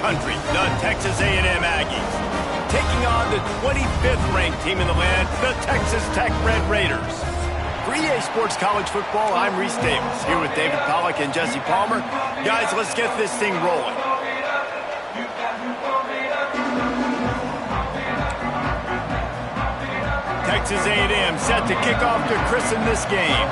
country, the Texas A&M Aggies, taking on the 25th ranked team in the land, the Texas Tech Red Raiders. For EA Sports College Football, I'm Reese Davis, here with David Pollack and Jesse Palmer. Guys, let's get this thing rolling. Texas A&M set to kick off to christen this game.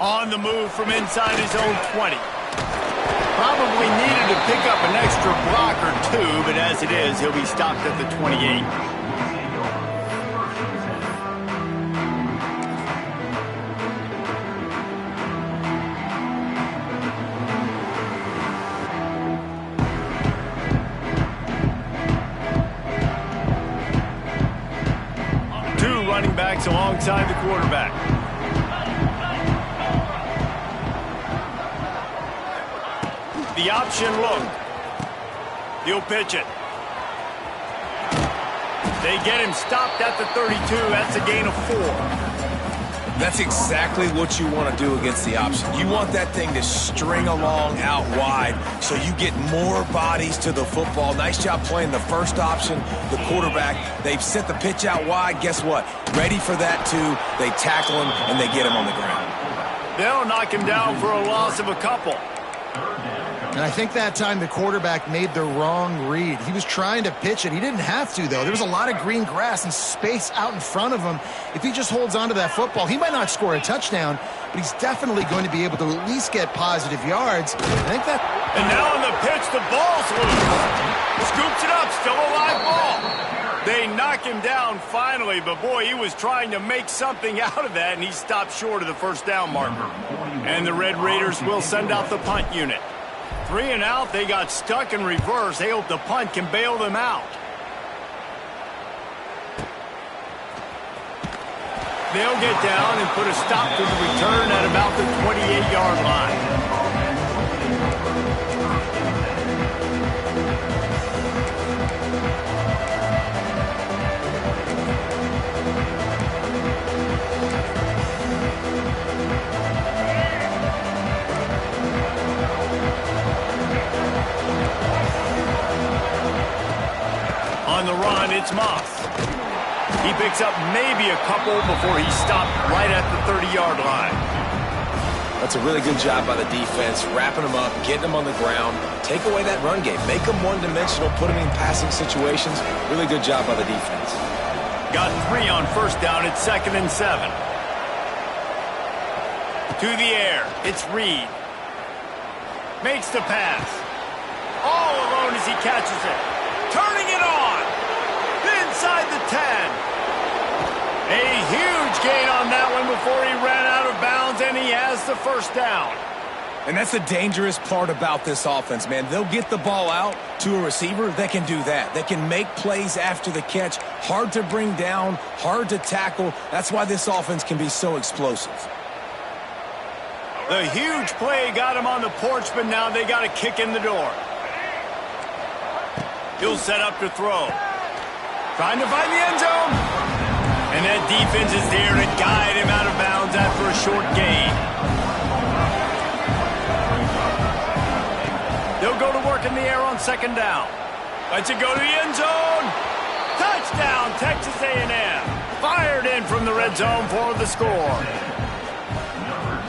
On the move from inside his own 20. Probably needed to pick up an extra block or two, but as it is, he'll be stopped at the 28. Two running backs alongside the quarterback. The option look. He'll pitch it. They get him stopped at the 32. That's a gain of 4. That's exactly what you want to do against the option. You want that thing to string along out wide so you get more bodies to the football. Nice job playing the first option, the quarterback. They've sent the pitch out wide. Guess what? Ready for that too. They tackle him and they get him on the ground. They'll knock him down for a loss of a couple. And I think that time the quarterback made the wrong read. He was trying to pitch it. He didn't have to, though. There was a lot of green grass and space out in front of him. If he just holds on to that football, he might not score a touchdown, but he's definitely going to be able to at least get positive yards. I think that... And now on the pitch, the ball's loose. Scoops it up, still a live ball. They knock him down finally, but boy, he was trying to make something out of that, and he stopped short of the first down marker. And the Red Raiders will send out the punt unit. 3 and out, they got stuck in reverse. They hope the punt can bail them out. They'll get down and put a stop to the return at about the 28-yard line. On the run, it's Moss. He picks up maybe a couple before he's stopped right at the 30-yard line. That's a really good job by the defense, wrapping them up, getting them on the ground, take away that run game, make them one-dimensional, put them in passing situations. Really good job by the defense. Got 3 on first down at 2nd and 7. To the air, it's Reed. Makes the pass. All alone as he catches it. Turning it on. Inside the 10. A huge gain on that one before he ran out of bounds, and he has the first down. And that's the dangerous part about this offense, man. They'll get the ball out to a receiver. They can do that. They can make plays after the catch. Hard to bring down, hard to tackle. That's why this offense can be so explosive. The huge play got him on the porch, but now they got a kick in the door. He'll set up to throw. Trying to find the end zone. And that defense is there to guide him out of bounds after a short gain. They'll go to work in the air on 2nd down. Lets it go to the end zone. Touchdown, Texas A&M. Fired in from the red zone for the score.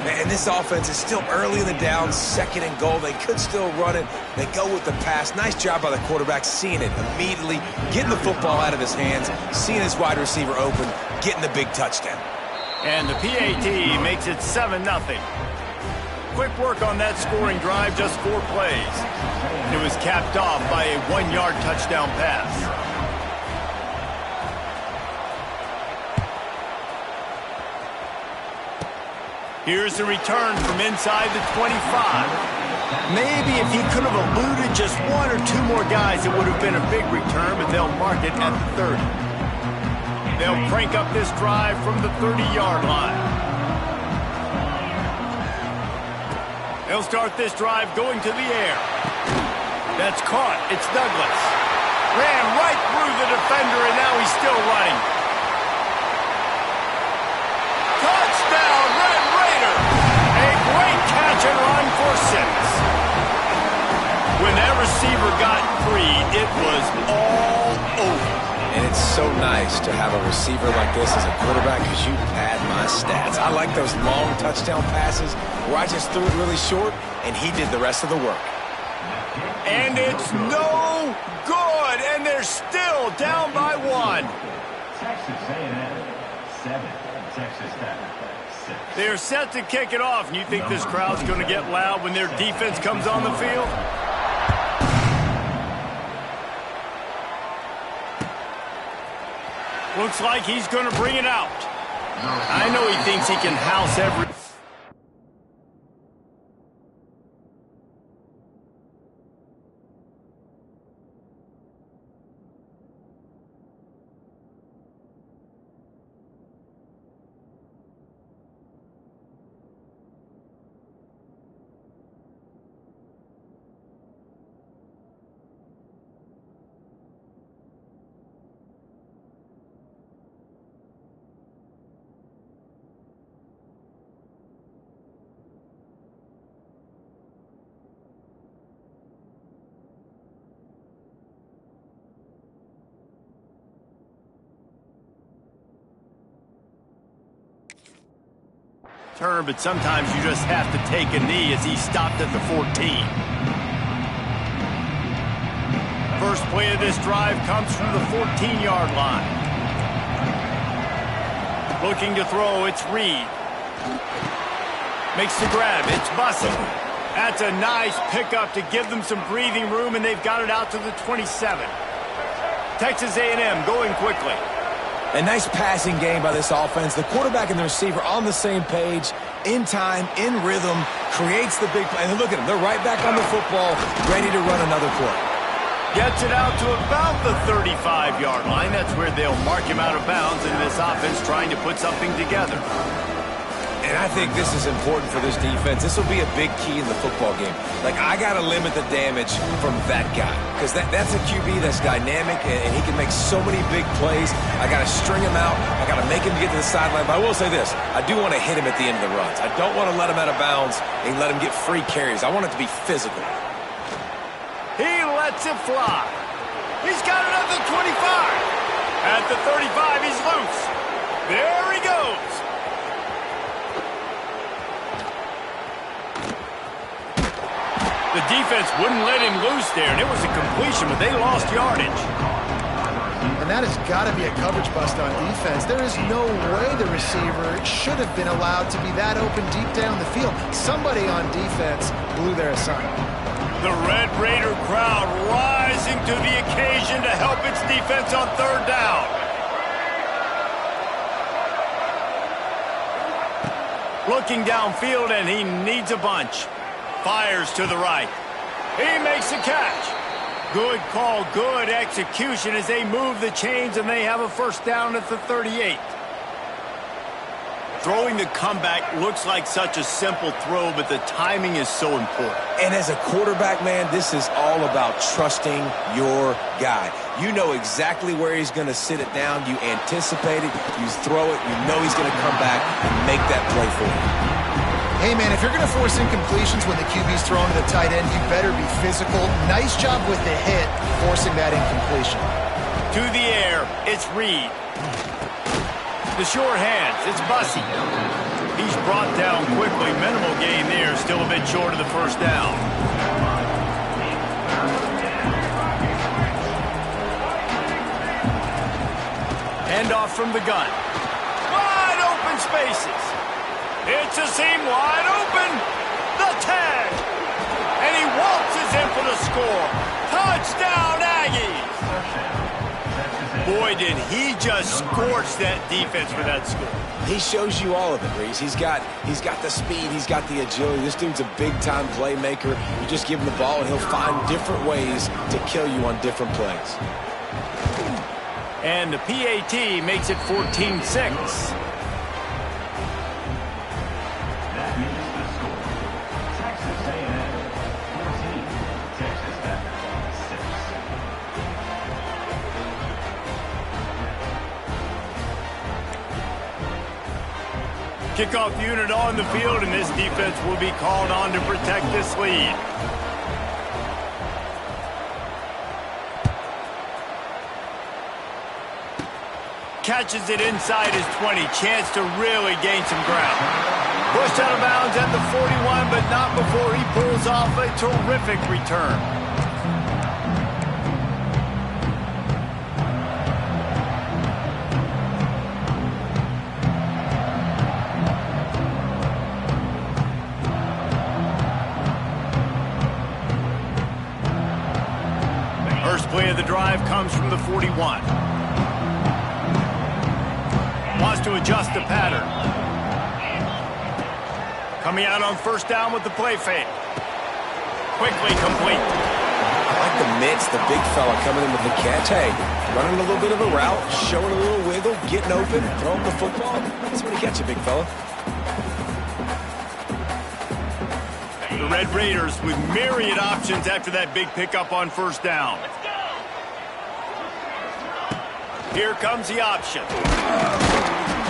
And this offense is still early in the down, 2nd and goal. They could still run it. They go with the pass. Nice job by the quarterback, seeing it immediately, getting the football out of his hands, seeing his wide receiver open, getting the big touchdown. And the PAT makes it 7-0. Quick work on that scoring drive, just 4 plays. It was capped off by a 1-yard touchdown pass. Here's the return from inside the 25. Maybe if he could have eluded just 1 or 2 more guys, it would have been a big return, but they'll mark it at the 30. They'll crank up this drive from the 30-yard line. They'll start this drive going to the air. That's caught. It's Douglas. Ran right through the defender, and now he's still running. read. It was all over. And it's so nice to have a receiver like this as a quarterback because you pad my stats. I like those long touchdown passes where I just threw it really short and he did the rest of the work. And it's no good, and they're still down by 1. Texas A&M 7, Texas Tech 6. They're set to kick it off, and you think this crowd's going to get loud when their defense comes on the field? Looks like he's going to bring it out. I know he thinks he can house every... Turn, but sometimes you just have to take a knee as he stopped at the 14. First play of this drive comes from the 14-yard line. Looking to throw, it's Reed. Makes the grab, it's Bussey. That's a nice pickup to give them some breathing room, and they've got it out to the 27. Texas A&M going quickly. A nice passing game by this offense. The quarterback and the receiver on the same page, in time, in rhythm, creates the big play. And look at them. They're right back on the football, ready to run another play. Gets it out to about the 35-yard line. That's where they'll mark him out of bounds in this offense trying to put something together. And I think this is important for this defense. This will be a big key in the football game. Like, I got to limit the damage from that guy because that's a QB that's dynamic and he can make so many big plays. I got to string him out. I got to make him get to the sideline. But I will say this. I do want to hit him at the end of the runs. I don't want to let him out of bounds and let him get free carries. I want it to be physical. He lets it fly. He's got it at the 25. At the 35, he's loose. There he goes. The defense wouldn't let him loose there, and it was a completion, but they lost yardage. And that has got to be a coverage bust on defense. There is no way the receiver should have been allowed to be that open deep down the field. Somebody on defense blew their assignment. The Red Raider crowd rising to the occasion to help its defense on third down. Looking downfield, and he needs a bunch. Fires to the right. He makes a catch. Good call, good execution as they move the chains, and they have a first down at the 38. Throwing the comeback looks like such a simple throw, but the timing is so important. And as a quarterback, man, this is all about trusting your guy. You know exactly where he's going to sit it down. You anticipate it. You throw it. You know he's going to come back and make that play for you. Hey, man, if you're going to force incompletions when the QB's throwing to the tight end, you better be physical. Nice job with the hit, forcing that incompletion. To the air, it's Reed. The short hands, it's Bussey. He's brought down quickly. Minimal gain there, still a bit short of the first down. Handoff from the gun. Wide open spaces. It's a seam wide open. The tag. And he waltzes in for the score. Touchdown, Aggies. Boy, did he just scorch that defense for that score. He shows you all of it, Reese. He's got the speed. He's got the agility. This dude's a big-time playmaker. You just give him the ball, and he'll find different ways to kill you on different plays. And the PAT makes it 14-6. Kickoff unit on the field, and this defense will be called on to protect this lead. catches it inside his 20. Chance to really gain some ground. Pushed out of bounds at the 41, but not before he pulls off a terrific return. First play of the drive comes from the 41. Wants to adjust the pattern. Coming out on first down with the play fake. Quickly complete. I like the mitts, the big fella coming in with the catch. Hey, running a little bit of a route, showing a little wiggle, getting open, throwing the football. That's when you catch it, big fella. The Red Raiders with myriad options after that big pickup on first down. Here comes the option.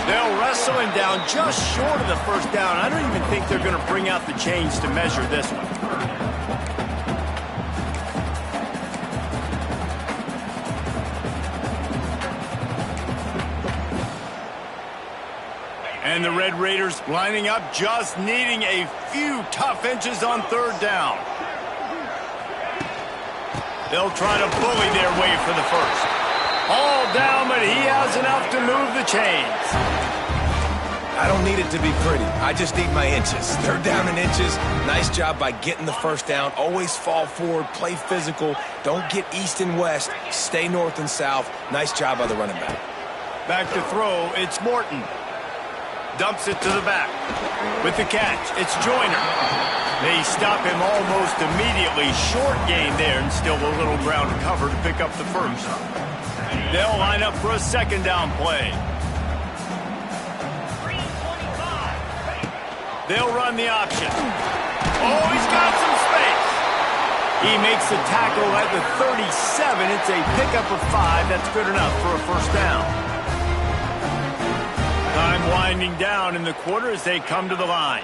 They'll wrestle him down just short of the first down. I don't even think they're going to bring out the chains to measure this one. And the Red Raiders lining up, just needing a few tough inches on third down. They'll try to bully their way for the first. All down, but he has enough to move the chains. I don't need it to be pretty. I just need my inches. Third down in inches. Nice job by getting the first down. Always fall forward, play physical. Don't get east and west. Stay north and south. Nice job by the running back. Back to throw, it's Morton. Dumps it to the back. With the catch, it's Joyner. They stop him almost immediately. Short gain there, and still a little ground to cover to pick up the first. They'll line up for a second down play. They'll run the option. Oh, he's got some space. He makes the tackle at the 37. It's a pickup of 5. That's good enough for a first down. Time winding down in the quarter as they come to the line.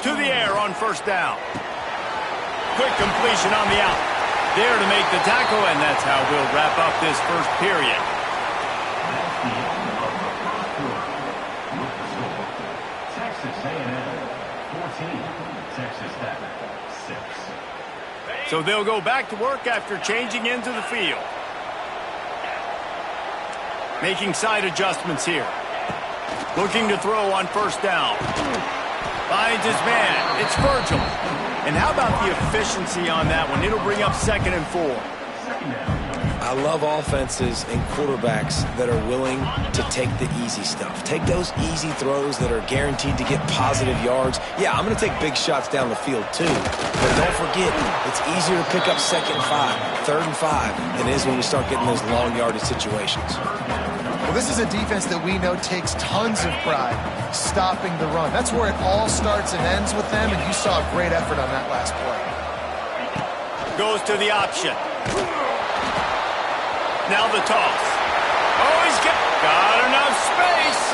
To the air on first down. Quick completion on the out. There to make the tackle, and that's how we'll wrap up this first period. Texas A&M 14, Texas Tech 6. So they'll go back to work after changing into the field. Making side adjustments here. Looking to throw on first down. Finds his man. It's Virgil. And how about the efficiency on that one? It'll bring up 2nd and 4. I love offenses and quarterbacks that are willing to take the easy stuff. Take those easy throws that are guaranteed to get positive yards. Yeah, I'm going to take big shots down the field too. But don't forget, it's easier to pick up 2nd and 5, 3rd and 5 than it is when you start getting those long yardage situations. Well, this is a defense that we know takes tons of pride stopping the run. That's where it all starts and ends with them, and you saw a great effort on that last play. Goes to the option. Now the toss. Oh, he's got enough space.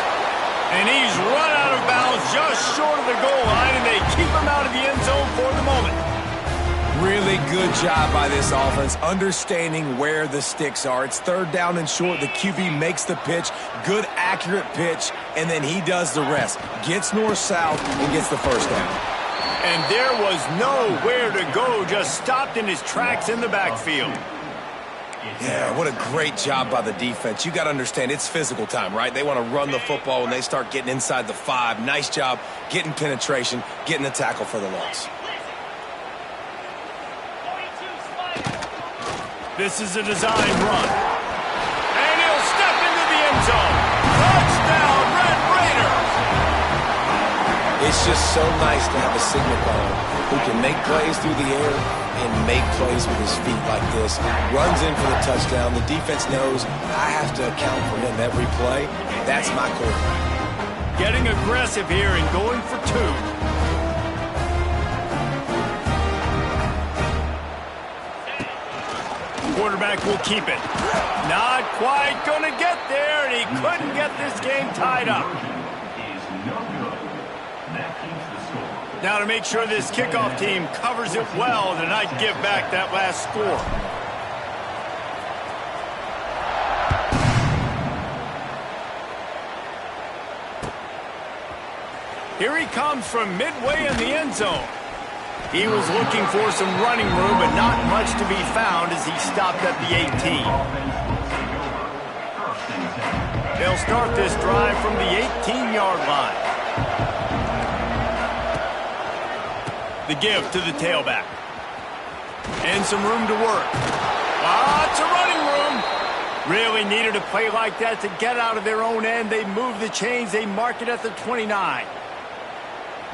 And he's run out of bounds just short of the goal line, and they keep him out of the end zone for the moment. Really good job by this offense, understanding where the sticks are. It's 3rd down and short. The QB makes the pitch, good, accurate pitch, and then he does the rest. Gets north-south and gets the first down. And there was nowhere to go, just stopped in his tracks in the backfield. Yeah, what a great job by the defense. You got to understand, it's physical time, right? They want to run the football when they start getting inside the 5. Nice job getting penetration, getting the tackle for the loss. This is a design run. And he'll step into the end zone. Touchdown, Red Raiders! It's just so nice to have a signal baller who can make plays through the air and make plays with his feet like this. Runs in for the touchdown. The defense knows I have to account for him every play. That's my quarterback. Getting aggressive here and going for 2. Quarterback will keep it. Not quite going to get there, and he couldn't get this game tied up. Now to make sure this kickoff team covers it well to not give back that last score. Here he comes from midway in the end zone. He was looking for some running room, but not much to be found as he stopped at the 18. They'll start this drive from the 18-yard line. The give to the tailback. And some room to work. Lots of running room. Really needed a play like that to get out of their own end. They move the chains. They mark it at the 29.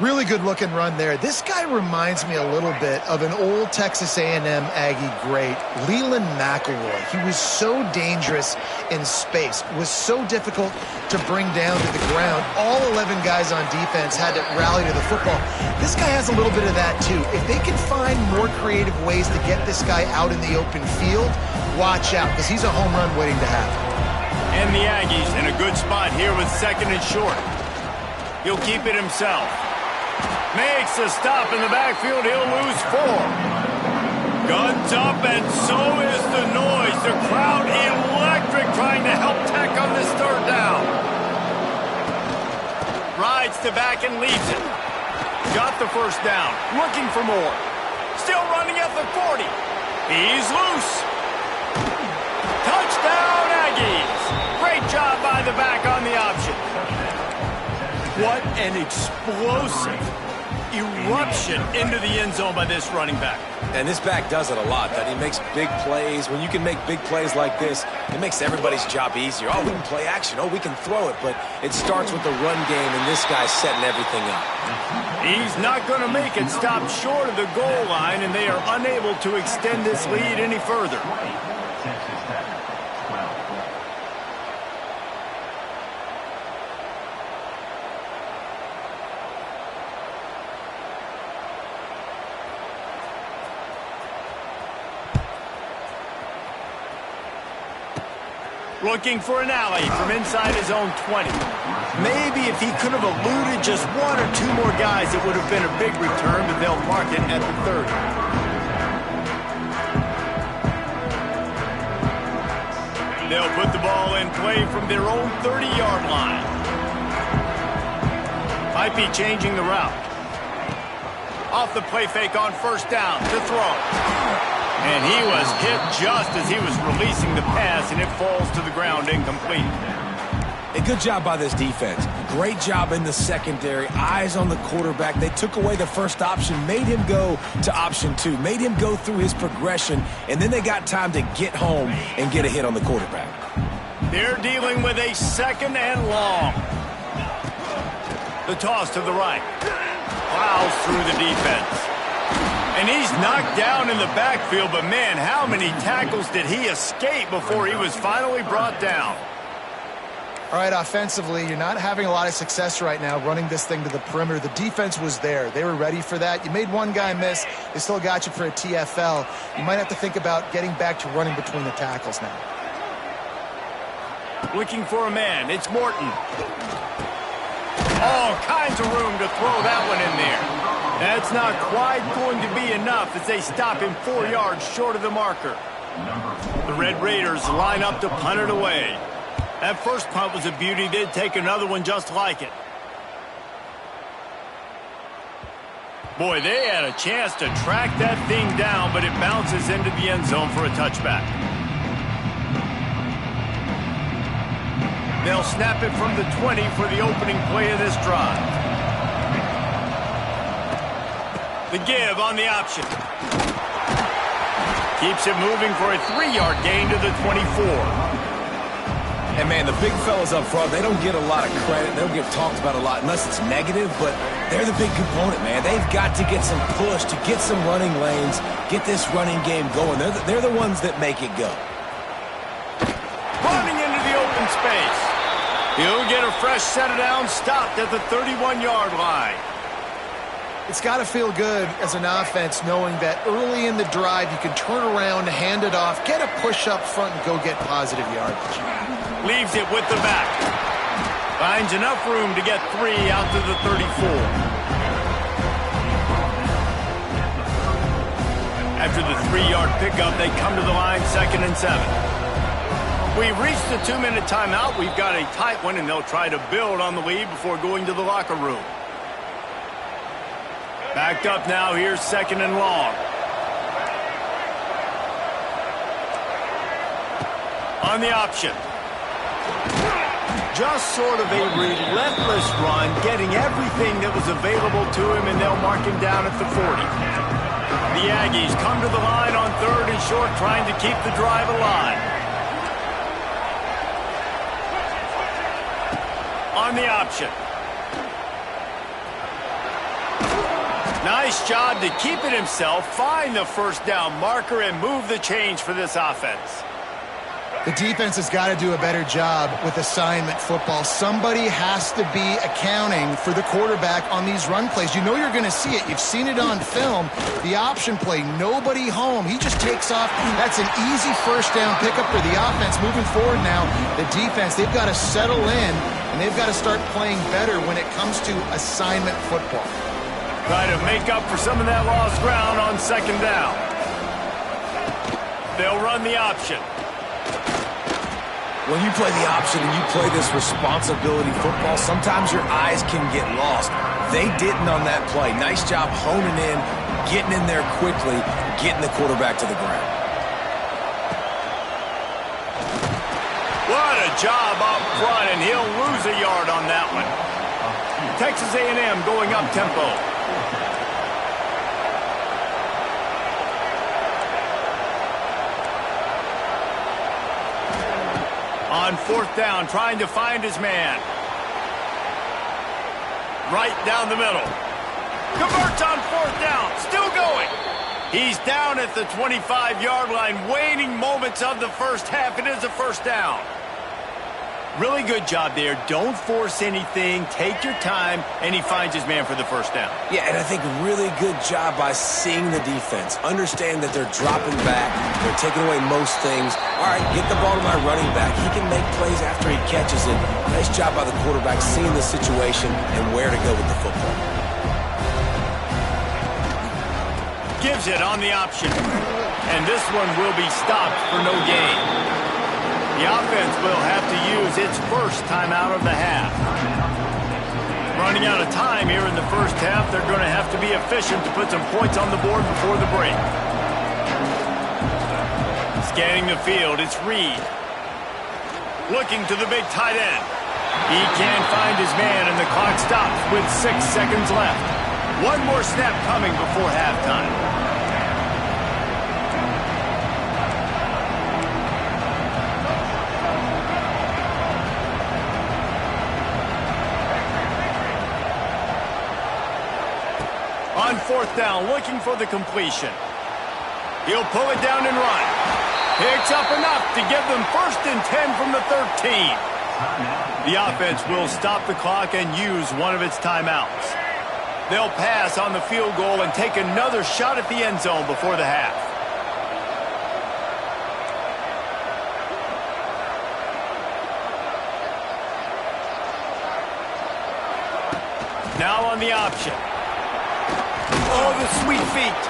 Really good looking run there. This guy reminds me a little bit of an old Texas A&M Aggie great, Leland McElroy. He was so dangerous in space, was so difficult to bring down to the ground. All 11 guys on defense had to rally to the football. This guy has a little bit of that too. If they can find more creative ways to get this guy out in the open field, watch out, because he's a home run waiting to happen. And the Aggies in a good spot here with 2nd and short. He'll keep it himself. Makes a stop in the backfield. He'll lose 4. Guns up, and so is the noise. The crowd electric trying to help Tech on this 3rd down. Rides to back and leaves it. Got the 1st down. Looking for more. Still running at the 40. He's loose. Touchdown, Aggies. Great job by the back on the option. What an explosive eruption into the end zone by this running back. And this back does it a lot, that he makes big plays. When you can make big plays like this, it makes everybody's job easier. Oh, we can play action. Oh, we can throw it. But it starts with the run game, and this guy's setting everything up. He's not going to make it. Stop short of the goal line, and they are unable to extend this lead any further. Looking for an alley from inside his own 20. Maybe if he could have eluded just 1 or 2 more guys, it would have been a big return, but they'll mark it at the 30. They'll put the ball in play from their own 30-yard line. Might be changing the route. Off the play fake on 1st down to throw. And he was hit just as he was releasing the pass, and it falls to the ground incomplete. A good job by this defense. Great job in the secondary. Eyes on the quarterback. They took away the 1st option, made him go to option 2, made him go through his progression, and then they got time to get home and get a hit on the quarterback. They're dealing with a 2nd and long. The toss to the right. Plows through the defense. And he's knocked down in the backfield, but man, how many tackles did he escape before he was finally brought down? All right, offensively, you're not having a lot of success right now running this thing to the perimeter. The defense was there. They were ready for that. You made one guy miss. They still got you for a TFL. You might have to think about getting back to running between the tackles now. Looking for a man. It's Morton. All kinds of room to throw that one in there. That's not quite going to be enough as they stop him 4 yards short of the marker. The Red Raiders line up to punt it away. That first punt was a beauty. They'd take another one just like it. Boy, they had a chance to track that thing down, but it bounces into the end zone for a touchback. They'll snap it from the 20 for the opening play of this drive. The give on the option. Keeps it moving for a 3-yard gain to the 24. And, man, the big fellas up front, they don't get a lot of credit. They don't get talked about a lot unless it's negative, but they're the big component, man. They've got to get some push, to get some running lanes, get this running game going. They're the ones that make it go. Running into the open space. He'll get a fresh set it down, stopped at the 31-yard line. It's got to feel good as an offense knowing that early in the drive you can turn around, hand it off, get a push up front, and go get positive yardage. Leaves it with the back. Finds enough room to get 3 out to the 34. After the 3-yard pickup, they come to the line 2nd and 7. We've reached the 2-minute timeout. We've got a tight one, and they'll try to build on the lead before going to the locker room. Backed up now, here's 2nd and long. On the option. Just sort of a relentless run, getting everything that was available to him, and they'll mark him down at the 40. The Aggies come to the line on 3rd and short, trying to keep the drive alive. On the option. Nice job to keep it himself, find the 1st down marker, and move the change for this offense. The defense has got to do a better job with assignment football. Somebody has to be accounting for the quarterback on these run plays. You know you're going to see it. You've seen it on film. The option play, nobody home. He just takes off. That's an easy 1st down pickup for the offense. Moving forward now, the defense, they've got to settle in, and they've got to start playing better when it comes to assignment football. Try to make up for some of that lost ground on 2nd down. They'll run the option. When you play the option and you play this responsibility football, sometimes your eyes can get lost. They didn't on that play. Nice job honing in, getting in there quickly, getting the quarterback to the ground. What a job up front, and he'll lose a yard on that one. Texas A&M going up tempo. On 4th down, trying to find his man. Right down the middle. Converts on 4th down. Still going. He's down at the 25-yard line, waning moments of the first half. It is a 1st down. Really good job there. Don't force anything. Take your time, and he finds his man for the 1st down. Yeah, and I think really good job by seeing the defense. Understand that they're dropping back. They're taking away most things. All right, get the ball to my running back. He can make plays after he catches it. Nice job by the quarterback seeing the situation and where to go with the football. Gives it on the option. And this one will be stopped for no gain. The offense will have to use its 1st timeout of the half. Running out of time here in the 1st half, they're going to have to be efficient to put some points on the board before the break. Scanning the field, it's Reed. Looking to the big tight end. He can't find his man, and the clock stops with 6 seconds left. One more snap coming before halftime. On 4th down, looking for the completion. He'll pull it down and run. Picks up enough to give them 1st and 10 from the 13. The offense will stop the clock and use one of its timeouts. They'll pass on the field goal and take another shot at the end zone before the half. Now on the option. Oh, the sweet feet.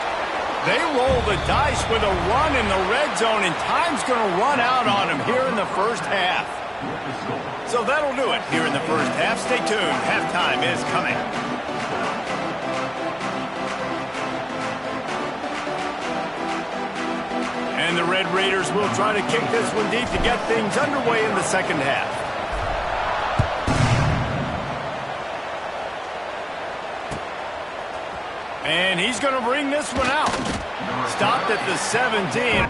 They roll the dice with a run in the red zone, and time's going to run out on them here in the 1st half. So that'll do it here in the 1st half. Stay tuned. Halftime is coming. And the Red Raiders will try to kick this one deep to get things underway in the 2nd half. And he's going to bring this one out. Stopped at the 17.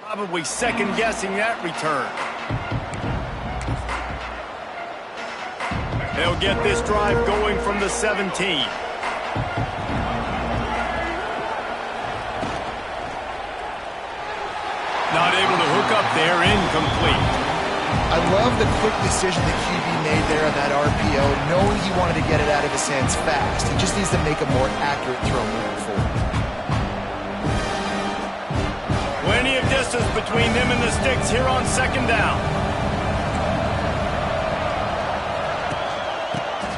Probably second-guessing that return. They'll get this drive going from the 17. Not able to hook up there, incomplete. I love the quick decision the QB made there on that RPO, knowing he wanted to get it out of his hands fast. He just needs to make a more accurate throw moving forward. Plenty of distance between them and the sticks here on second down.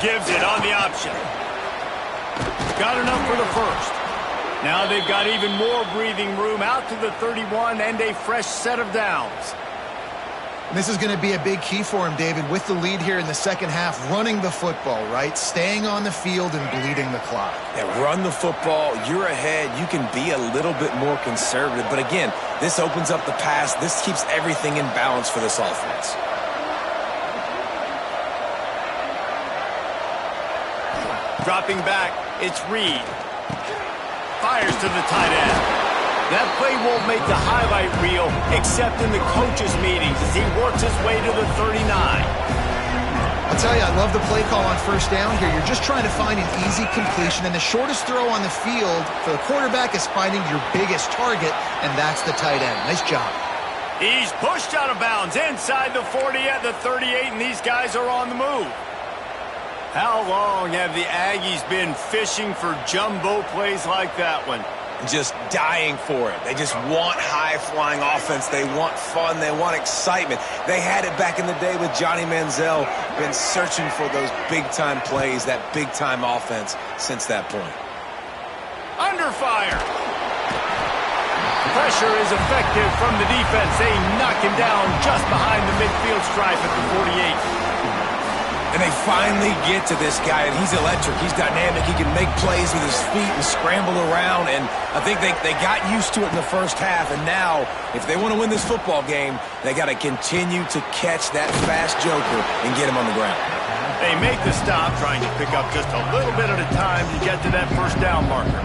Gives it on the option. Got enough for the first. Now they've got even more breathing room out to the 31 and a fresh set of downs. This is going to be a big key for him, David, with the lead here in the second half, running the football, right? Staying on the field and bleeding the clock. Yeah, run the football. You're ahead. You can be a little bit more conservative. But again, this opens up the pass. This keeps everything in balance for this offense. Dropping back, it's Reed. Fires to the tight end. That play won't make the highlight reel except in the coaches' meetings as he works his way to the 39. I'll tell you, I love the play call on first down here. You're just trying to find an easy completion, and the shortest throw on the field for the quarterback is finding your biggest target, and that's the tight end. Nice job. He's pushed out of bounds inside the 40 at the 38, and these guys are on the move. How long have the Aggies been fishing for jumbo plays like that one? Just dying for it. They just want high-flying offense. They want fun. They want excitement. They had it back in the day with Johnny Manziel. Been searching for those big-time plays, that big-time offense since that point. Under fire. Pressure is effective from the defense. They knock him down just behind the midfield stripe at the 48. And they finally get to this guy, and he's electric. He's dynamic. He can make plays with his feet and scramble around. And I think they got used to it in the first half. And now, if they want to win this football game, they got to continue to catch that fast joker and get him on the ground. They make the stop, trying to pick up just a little bit at a time to get to that first down marker.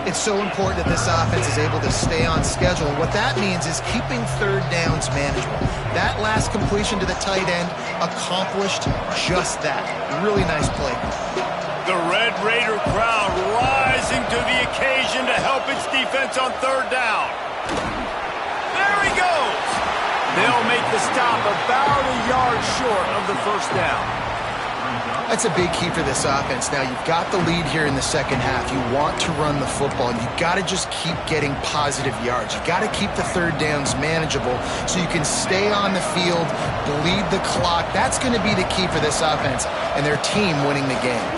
It's so important that this offense is able to stay on schedule. And what that means is keeping third downs manageable. That last completion to the tight end accomplished just that. Really nice play. The Red Raider crowd rising to the occasion to help its defense on third down. There he goes. They'll make the stop about a yard short of the first down. That's a big key for this offense. Now, you've got the lead here in the second half. You want to run the football, and you've got to just keep getting positive yards. You've got to keep the third downs manageable so you can stay on the field, bleed the clock. That's going to be the key for this offense and their team winning the game.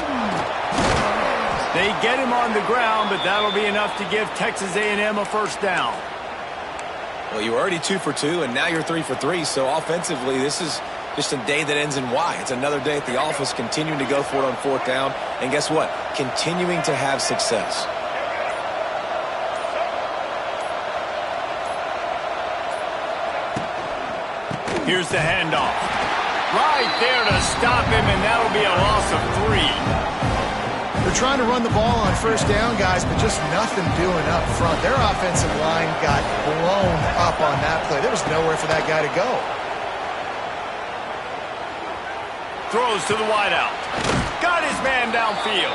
They get him on the ground, but that'll be enough to give Texas A&M a first down. Well, you were already 2 for 2, and now you're 3 for 3. So offensively, this is just a day that ends in Y. It's another day at the office, continuing to go for it on fourth down. And guess what? Continuing to have success. Here's the handoff. Right there to stop him, and that'll be a loss of 3. They're trying to run the ball on first down, guys, but just nothing doing up front. Their offensive line got blown up on that play. There was nowhere for that guy to go. Throws to the wideout. Got his man downfield.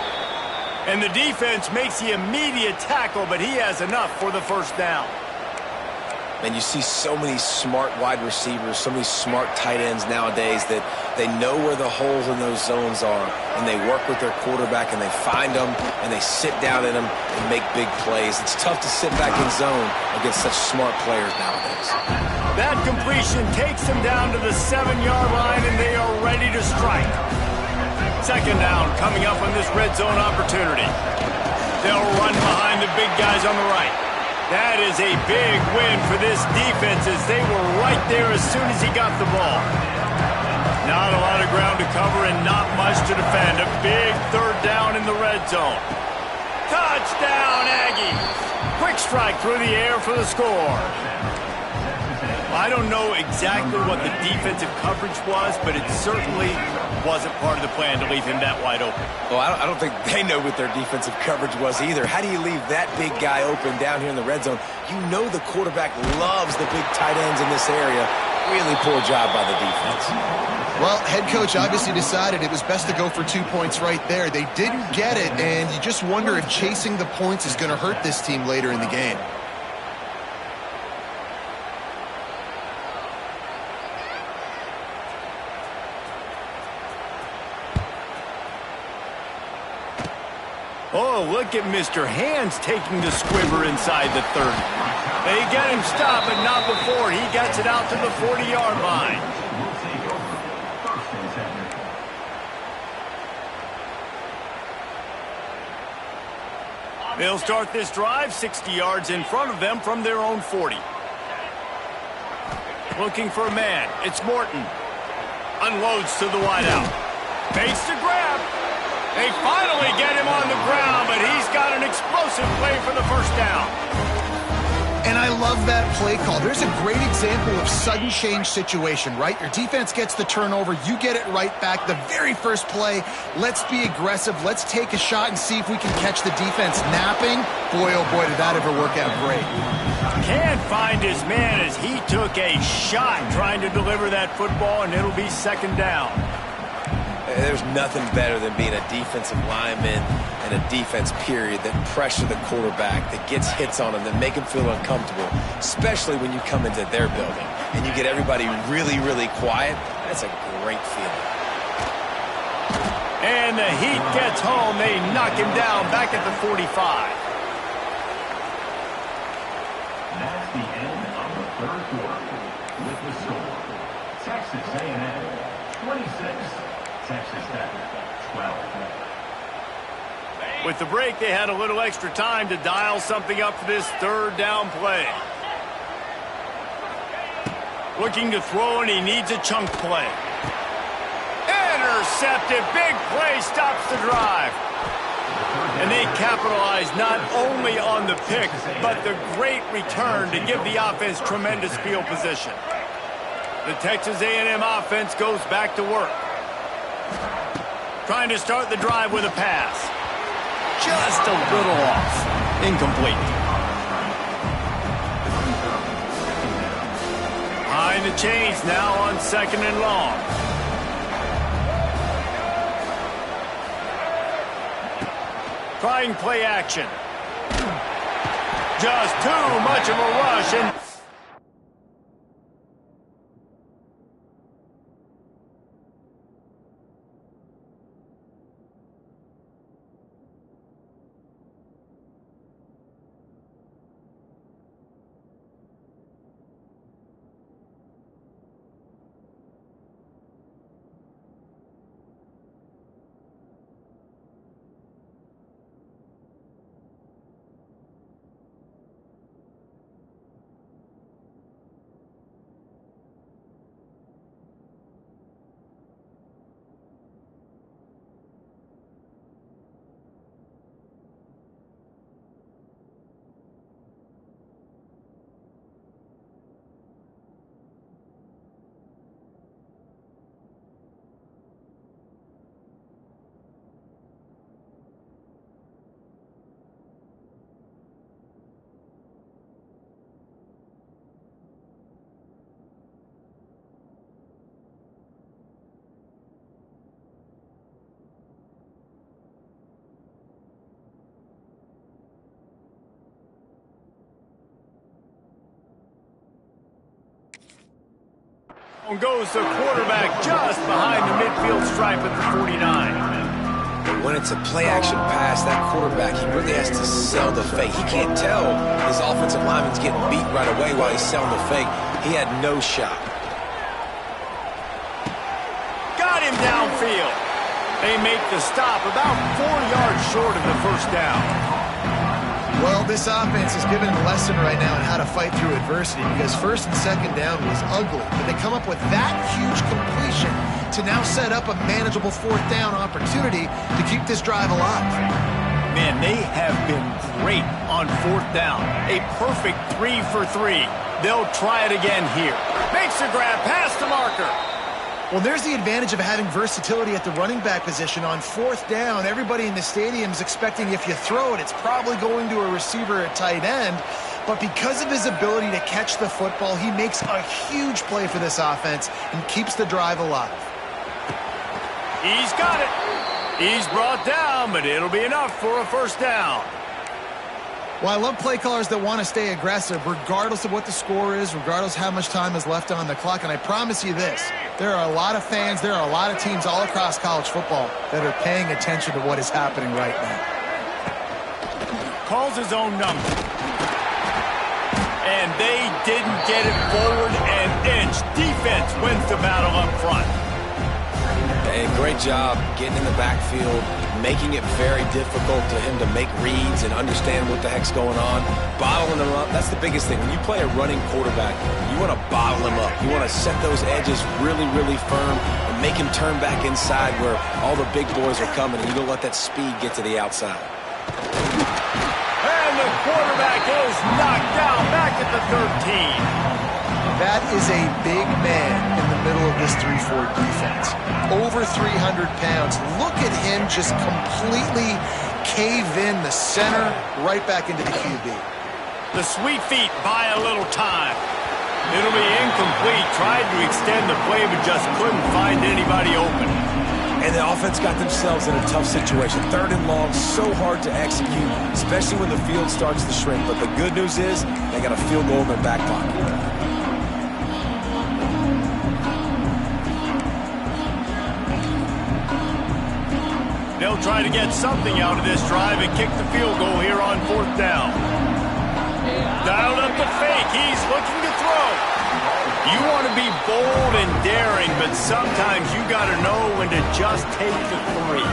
And the defense makes the immediate tackle, but he has enough for the first down. And you see so many smart wide receivers, so many smart tight ends nowadays that they know where the holes in those zones are, and they work with their quarterback, and they find them, and they sit down in them and make big plays. It's tough to sit back in zone against such smart players nowadays. That completion takes them down to the 7-yard line, and they are ready to strike. Second down coming up on this red zone opportunity. They'll run behind the big guys on the right. That is a big win for this defense as they were right there as soon as he got the ball. Not a lot of ground to cover and not much to defend. A big third down in the red zone. Touchdown, Aggies! Quick strike through the air for the score. I don't know exactly what the defensive coverage was, but it certainly wasn't part of the plan to leave him that wide open. Well, I don't think they know what their defensive coverage was either. How do you leave that big guy open down here in the red zone? You know the quarterback loves the big tight ends in this area. Really poor job by the defense. Well, head coach obviously decided it was best to go for 2 points right there. They didn't get it, and you just wonder if chasing the points is going to hurt this team later in the game. Oh, look at Mr. Hands taking the squiver inside the 30. They get him stopped, but not before he gets it out to the 40-yard line. They'll start this drive 60 yards in front of them from their own 40. Looking for a man. It's Morton. Unloads to the wideout. Fakes the grab. They finally get him on the ground, but he's got an explosive play for the first down. And I love that play call. There's a great example of sudden change situation, right? Your defense gets the turnover. You get it right back. The very first play, let's be aggressive. Let's take a shot and see if we can catch the defense napping. Boy, oh boy, did that ever work out great. Can't find his man as he took a shot trying to deliver that football, and it'll be second down. There's nothing better than being a defensive lineman and a defense period that pressure the quarterback, that gets hits on him, that make him feel uncomfortable, especially when you come into their building and you get everybody really, really quiet. That's a great feeling. And the heat gets home. They knock him down back at the 45. That's the end of the third quarter. With the score, Texas A&M 26. Texas Tech 12. With the break, they had a little extra time to dial something up for this third down play. Looking to throw, and he needs a chunk play. Intercepted. Big play stops the drive. And they capitalize not only on the pick, but the great return to give the offense tremendous field position. The Texas A&M offense goes back to work. Trying to start the drive with a pass. Just a little off. Incomplete. Behind the chains now on second and long. Trying play action. Just too much of a rush, and goes the quarterback just behind the midfield stripe at the 49. When it's a play-action pass, that quarterback, he really has to sell the fake. He can't tell his offensive lineman's getting beat right away while he's selling the fake. He had no shot. Got him downfield. They make the stop about 4 yards short of the first down. Well, this offense is giving a lesson right now on how to fight through adversity, because first and second down was ugly, but they come up with that huge completion to now set up a manageable fourth down opportunity to keep this drive alive. Man, they have been great on fourth down. A perfect 3 for 3. They'll try it again here. Makes the grab past the marker. Well, there's the advantage of having versatility at the running back position. On fourth down, everybody in the stadium is expecting if you throw it, it's probably going to a receiver at tight end. But because of his ability to catch the football, he makes a huge play for this offense and keeps the drive alive. He's got it. He's brought down, but it'll be enough for a first down. Well, I love play callers that want to stay aggressive regardless of what the score is, regardless how much time is left on the clock. And I promise you this, there are a lot of fans, there are a lot of teams all across college football that are paying attention to what is happening right now. calls his own number. And they didn't get it forward an inch. Defense wins the battle up front. Hey, great job getting in the backfield, making it very difficult to him to make reads and understand what the heck's going on. Bottling them up, that's the biggest thing. When you play a running quarterback, you want to bottle him up. You want to set those edges really, really firm and make him turn back inside where all the big boys are coming, and you don't let that speed get to the outside. And the quarterback is knocked down back at the 13. That is a big man in the middle of this 3-4 defense. Over 300 pounds. Look at him just completely cave in the center, right back into the QB. The sweet feet buy a little time. It'll be incomplete. Tried to extend the play, but just couldn't find anybody open. And the offense got themselves in a tough situation. 3rd and long, so hard to execute, especially when the field starts to shrink. But the good news is they got a field goal in their back pocket. They'll try to get something out of this drive and kick the field goal here on 4th down. Dialed up the fake. He's looking to throw. You want to be bold and daring, but sometimes you got to know when to just take the 3.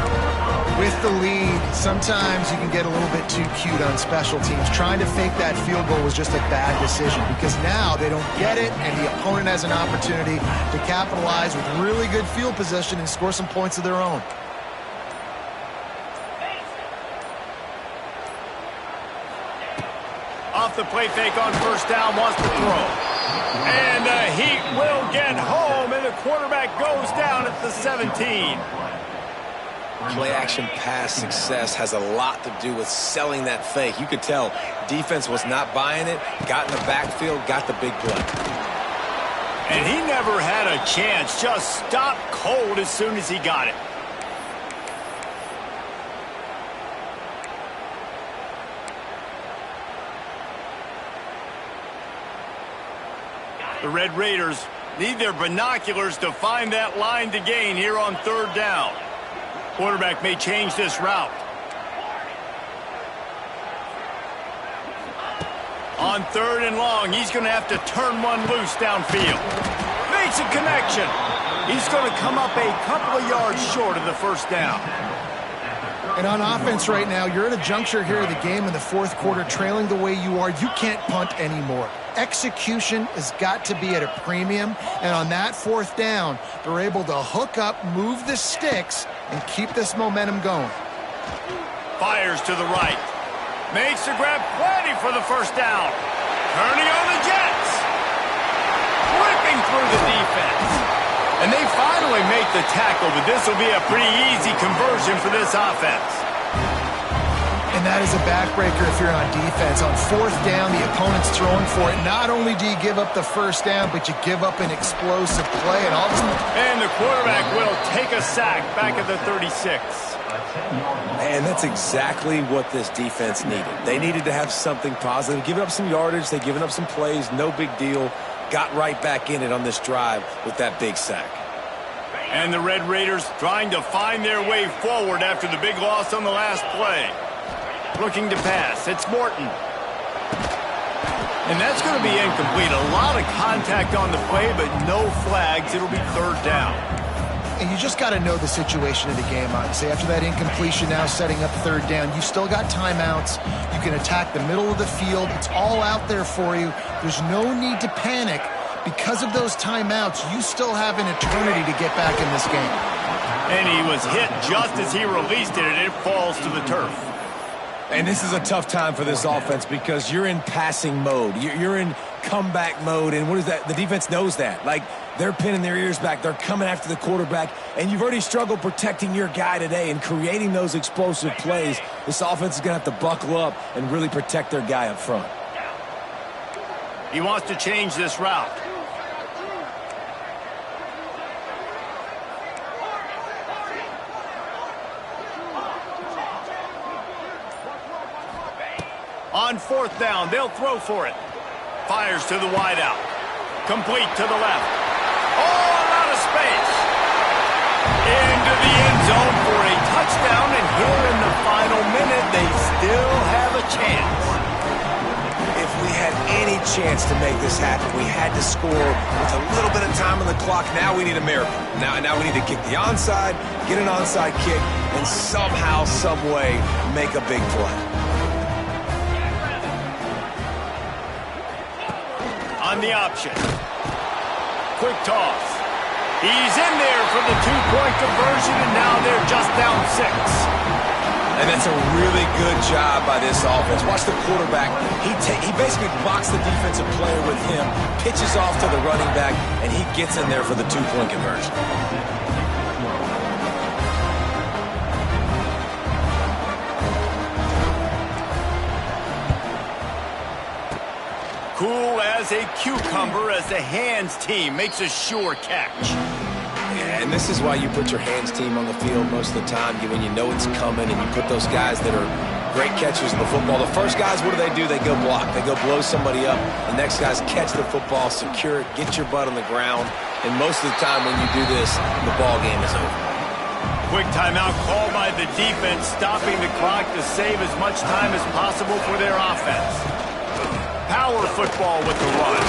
With the lead, sometimes you can get a little bit too cute on special teams. Trying to fake that field goal was just a bad decision because now they don't get it, and the opponent has an opportunity to capitalize with really good field position and score some points of their own. Off the play fake on 1st down, wants to throw. And the Heat will get home, and the quarterback goes down at the 17. Play-action pass success has a lot to do with selling that fake. You could tell defense was not buying it, got in the backfield, got the big play. And he never had a chance, just stopped cold as soon as he got it. The Red Raiders need their binoculars to find that line to gain here on 3rd down. Quarterback may change this route. On 3rd and long, he's going to have to turn one loose downfield. Makes a connection. He's going to come up a couple of yards short of the 1st down. And on offense right now, you're at a juncture here of the game in the 4th quarter, trailing the way you are. You can't punt anymore. Execution has got to be at a premium, and on that 4th down, they're able to hook up, move the sticks, and keep this momentum going. Fires to the right. Makes the grab, plenty for the 1st down. Turning on the Jets. Ripping through the defense. And they finally make the tackle, but this will be a pretty easy conversion for this offense. And that is a backbreaker if you're on defense. On 4th down, the opponent's throwing for it. Not only do you give up the 1st down, but you give up an explosive play. And the quarterback will take a sack back at the 36. And that's exactly what this defense needed. They needed to have something positive. Giving up some yardage, they've given up some plays, no big deal. Got right back in it on this drive with that big sack. And the Red Raiders trying to find their way forward after the big loss on the last play. Looking to pass. It's Morton. And that's going to be incomplete. A lot of contact on the play, but no flags. It'll be 3rd down. And you just got to know the situation of the game, honestly. After that incompletion, now setting up 3rd down, you've still got timeouts. You can attack the middle of the field. It's all out there for you. There's no need to panic. Because of those timeouts, you still have an eternity to get back in this game. And he was hit just as he released it, and it falls to the turf. And this is a tough time for this offense because you're in passing mode. You're in comeback mode, and what is that? The defense knows that. Like, they're pinning their ears back. They're coming after the quarterback, and you've already struggled protecting your guy today and creating those explosive plays. This offense is going to have to buckle up and really protect their guy up front. He wants to change this route. On 4th down, they'll throw for it. Fires to the wideout. Complete to the left. All out of space. Into the end zone for a touchdown, and here in the final minute, they still have a chance. chance to make this happen. We had to score with a little bit of time on the clock. Now we need a miracle. Now we need to kick the onside, get an onside kick, and somehow, some way, make a big play. On the option. Quick toss. He's in there for the two-point conversion, and now they're just down 6. And that's a really good job by this offense. Watch the quarterback. He basically blocks the defensive player with him, pitches off to the running back, and he gets in there for the two-point conversion. Cool as a cucumber as the hands team makes a sure catch. Yeah, and this is why you put your hands team on the field most of the time when you know it's coming, and you put those guys that are great catchers of the football. The first guys, what do? They go block. They go blow somebody up. The next guys catch the football, secure it, get your butt on the ground. And most of the time when you do this, the ball game is over. Quick timeout called by the defense, stopping the clock to save as much time as possible for their offense. Power football with the run.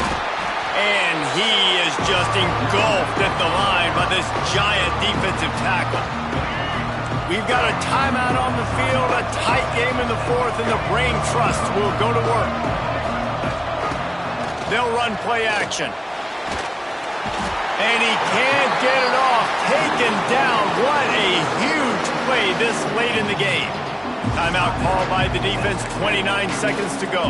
And he is just engulfed at the line by this giant defensive tackle. We've got a timeout on the field, a tight game in the fourth, and the brain trust will go to work. They'll run play action. And he can't get it off. Taken down. What a huge play this late in the game. Timeout called by the defense, 29 seconds to go.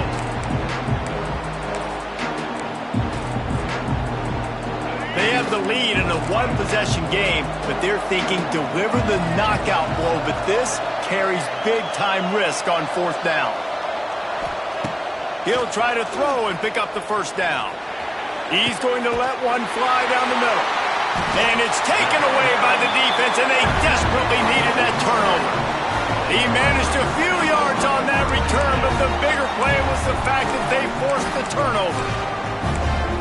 They have the lead in a one-possession game, but they're thinking deliver the knockout blow, but this carries big-time risk on fourth down. He'll try to throw and pick up the first down. He's going to let one fly down the middle. And it's taken away by the defense, and they desperately needed that turnover. He managed a few yards on that return, but the bigger play was the fact that they forced the turnover.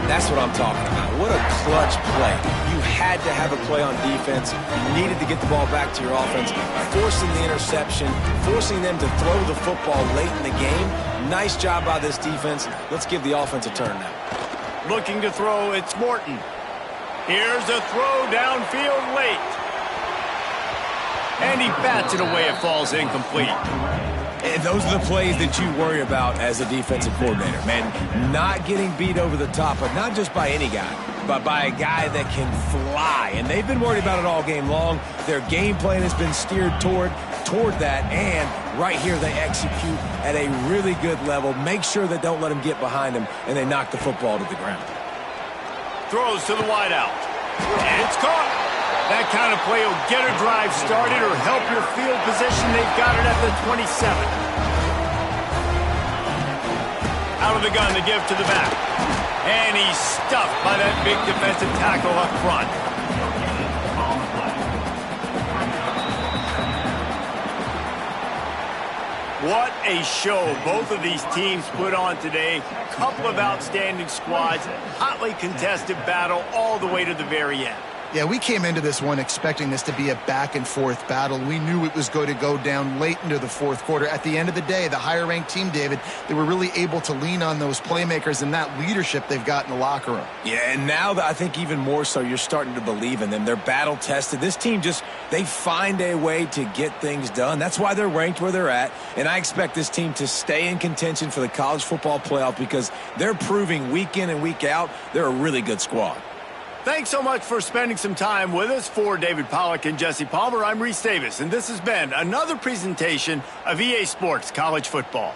That's what I'm talking about. What a clutch play. You had to have a play on defense. You needed to get the ball back to your offense, forcing the interception, forcing them to throw the football late in the game. Nice job by this defense. Let's give the offense a turn now. Looking to throw, it's Morton. Here's a throw downfield late. And he bats it away. It falls incomplete. And those are the plays that you worry about as a defensive coordinator, man. Not getting beat over the top, but not just by any guy, but by a guy that can fly. And they've been worried about it all game long. Their game plan has been steered toward that, and right here they execute at a really good level. Make sure they don't let them get behind them, and they knock the football to the ground. Throws to the wideout. And it's caught. That kind of play will get a drive started or help your field position. They've got it at the 27. Out of the gun to give to the back. And he's stuffed by that big defensive tackle up front. What a show both of these teams put on today. Couple of outstanding squads, hotly contested battle all the way to the very end. Yeah, we came into this one expecting this to be a back-and-forth battle. We knew it was going to go down late into the fourth quarter. At the end of the day, the higher-ranked team, David, they were really able to lean on those playmakers and that leadership they've got in the locker room. Yeah, and now I think even more so, you're starting to believe in them. They're battle-tested. This team they find a way to get things done. That's why they're ranked where they're at. And I expect this team to stay in contention for the college football playoff because they're proving week in and week out they're a really good squad. Thanks so much for spending some time with us. For David Pollack and Jesse Palmer, I'm Reese Davis, and this has been another presentation of EA Sports College Football.